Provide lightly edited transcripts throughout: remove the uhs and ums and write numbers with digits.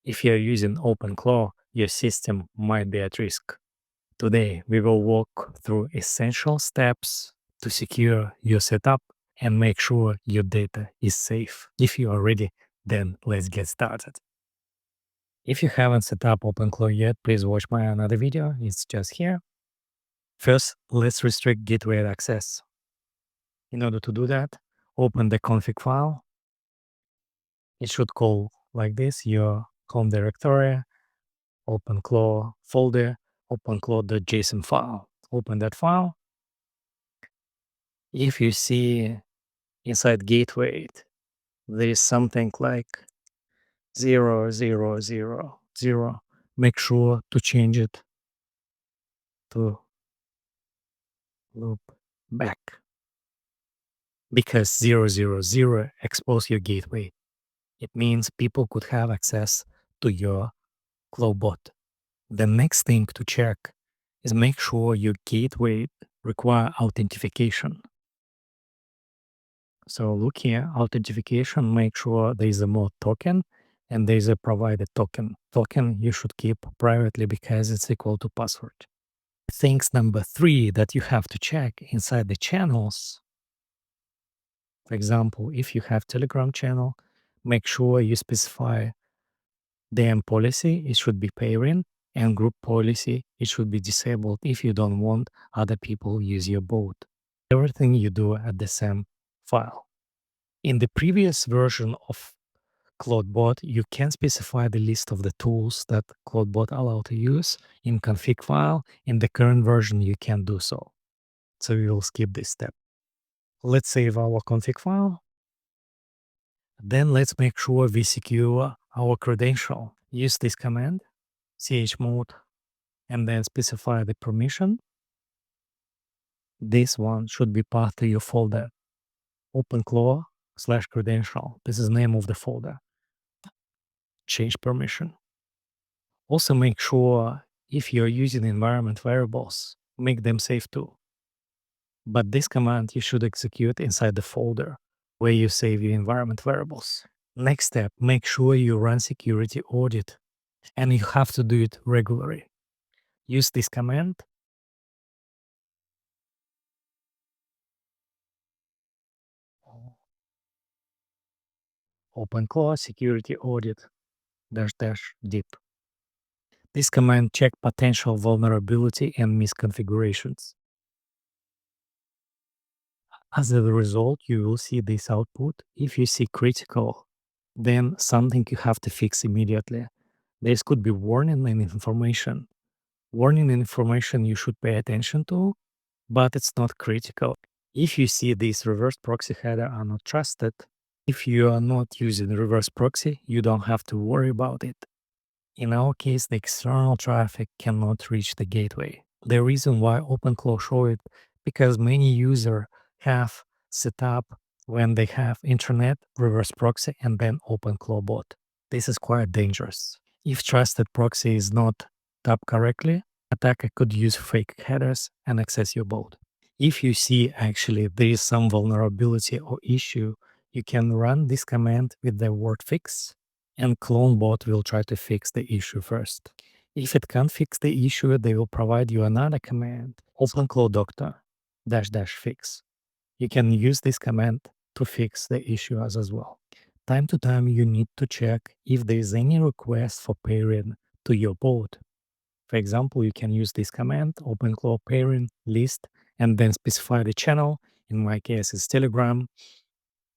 If you're using OpenClaw, your system might be at risk. Today, we will walk through essential steps to secure your setup and make sure your data is safe. If you are ready, then let's get started. If you haven't set up OpenClaw yet, please watch my another video. It's just here. First, let's restrict gateway access. In order to do that, open the config file. It should call like this, your home directory, OpenClaw folder, OpenClaw.json file. Open that file. If you see inside gateway, there is something like 0000. Make sure to change it to loopback because 000 expose your gateway. It means people could have access to your Clawdbot. The next thing to check is make sure your gateway require authentication. So look here, authentication, make sure there is a mode token and there is a provided token. Token you should keep privately because it's equal to password. Things number 3 that you have to check inside the channels. For example, if you have Telegram channel, make sure you specify DM policy, it should be pairing, and group policy, it should be disabled if you don't want other people use your bot. Everything you do at the same file. In the previous version of Clawdbot, you can specify the list of the tools that Clawdbot allow to use in config file. In the current version, you can do so. So we will skip this step. Let's save our config file. Then let's make sure we secure our credential. Use this command, chmod, and then specify the permission. This one should be passed to your folder, OpenClaw/credential. This is the name of the folder. Change permission. Also make sure if you're using environment variables, make them safe too. But this command you should execute inside the folder where you save your environment variables. Next step, make sure you run security audit, and you have to do it regularly. Use this command. OpenClaw security audit --deep. This command check potential vulnerability and misconfigurations. As a result, you will see this output. If you see critical, then something you have to fix immediately. This could be warning and information. Warning and information you should pay attention to, but it's not critical. If you see this reverse proxy header are not trusted, if you are not using reverse proxy, you don't have to worry about it. In our case, the external traffic cannot reach the gateway. The reason why OpenClaw show it, because many users have set up when they have internet, reverse proxy, and then OpenClawbot. This is quite dangerous. If trusted proxy is not tapped correctly, attacker could use fake headers and access your bot. If you see actually there is some vulnerability or issue, you can run this command with the word fix, and Clawdbot will try to fix the issue first. If it can't fix the issue, they will provide you another command, OpenClaw doctor --fix. You can use this command to fix the issue as well. Time to time, you need to check if there is any request for pairing to your bot. For example, you can use this command, OpenClaw pairing list, and then specify the channel. In my case, it's Telegram.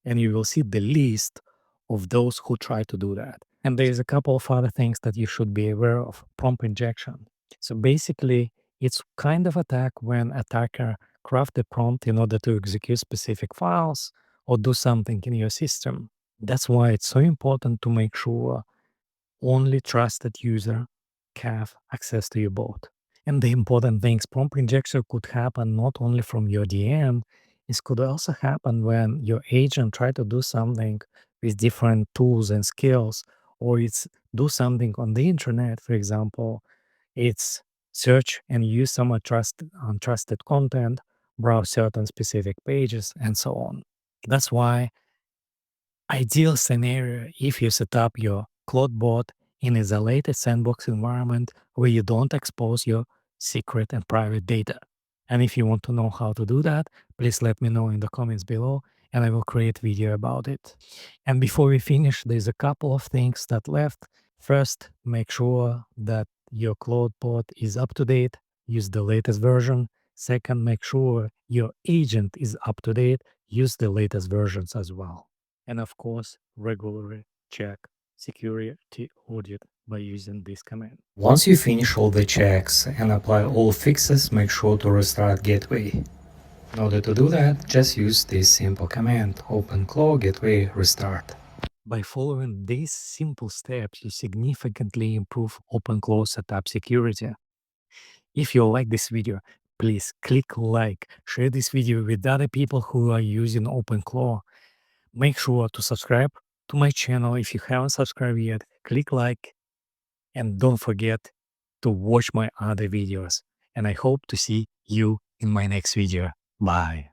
And you will see the list of those who try to do that. And there's a couple of other things that you should be aware of. Prompt injection. So basically, it's kind of attack when attacker craft a prompt in order to execute specific files or do something in your system. That's why it's so important to make sure only trusted user have access to your bot. And the important things, prompt injection could happen not only from your DM, it could also happen when your agent try to do something with different tools and skills, or it's do something on the internet, for example, it's search and use some untrusted content, browse certain specific pages, and so on. That's why ideal scenario, if you set up your Clawdbot in a isolated sandbox environment where you don't expose your secret and private data. And if you want to know how to do that, please let me know in the comments below and I will create video about it. And before we finish, there's a couple of things that left. First, make sure that your Clawdbot is up to date. Use the latest version. Second, make sure your agent is up to date. Use the latest versions as well. And of course, regularly check security audit by using this command. Once you finish all the checks and apply all fixes, make sure to restart gateway. In order to do that, just use this simple command, OpenClaw gateway restart. By following these simple steps, you significantly improve OpenClaw setup security. If you like this video, please click like, share this video with other people who are using OpenClaw. Make sure to subscribe to my channel if you haven't subscribed yet. Click like and don't forget to watch my other videos. And I hope to see you in my next video. Bye.